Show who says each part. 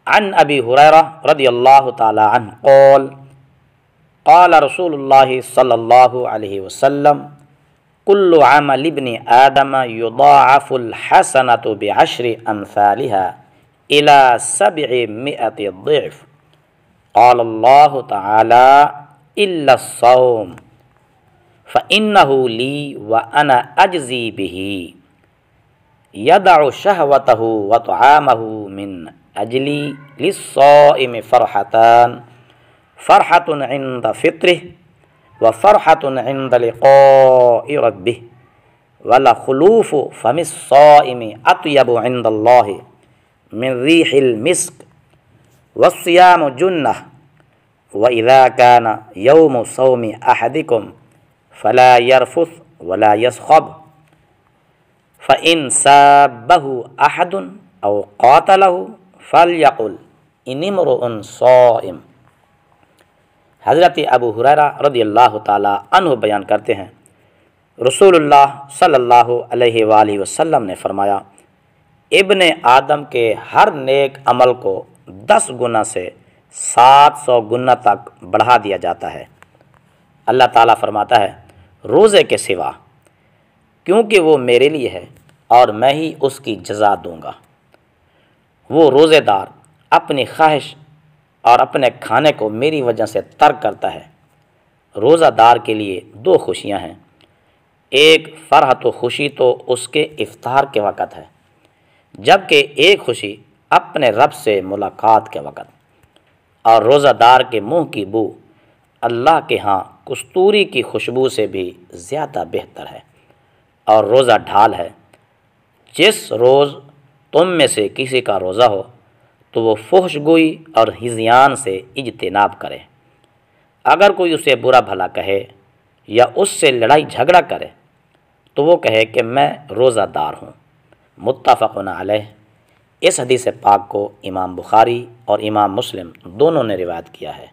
Speaker 1: عن ابی ہریرہ رضی اللہ تعالی عنہ قال قال رسول اللہ صلی اللہ علیہ وسلم کل عمل ابن آدم یضاعف الحسنۃ بعشر امثالها الى 700 ضعف قال اللہ تعالی الا الصوم فإنه لي وأنا أجزي به يدع شهوته وطعامه من أجلي للصائم فرحتان فرحة عند فطره وفرحة عند لقاء ربه ولخلوف فم الصائم أطيب عند الله من ريح المسك والصيام جنة وإذا كان يوم صوم أحدكم فلا يرفث ولا يصخب فإن سابه أحد أو قاتله فليقل إني امرؤ صائم۔ حضرت ابو ہریرہ رضی اللہ تعالی عنہ بیان کرتے ہیں رسول اللہ صلی اللہ علیہ وآلہ وسلم نے فرمایا ابن آدم کے ہر نیک عمل کو 10 گنا سے 700 گنا تک بڑھا دیا جاتا ہے۔ اللہ تعالیٰ فرماتا ہے روزے کے سوا، کیونکہ وہ میرے لیے ہے اور میں ہی اس کی جزا دوں گا۔ وہ روزے دار اپنی خواہش اور اپنے کھانے کو میری وجہ سے ترک کرتا ہے۔ روزہ دار کے لیے 2 خوشیاں ہیں، ایک فرحت و خوشی تو اس کے افطار کے وقت ہے، جبکہ ایک خوشی اپنے رب سے ملاقات کے وقت۔ اور روزہ دار کے منہ کی بو اللہ کے ہاں کستوری کی خوشبو سے بھی زیادہ بہتر ہے۔ اور روزہ ڈھال ہے، جس روز تم میں سے کسی کا روزہ ہو تو وہ فحش گوئی اور ہذیان سے اجتناب کرے۔ اگر کوئی اسے برا بھلا کہے یا اس سے لڑائی جھگڑا کرے تو وہ کہے کہ میں روزہ دار ہوں۔ متفق علیہ۔ اس حدیث پاک کو امام بخاری اور امام مسلم دونوں نے روایت کیا ہے۔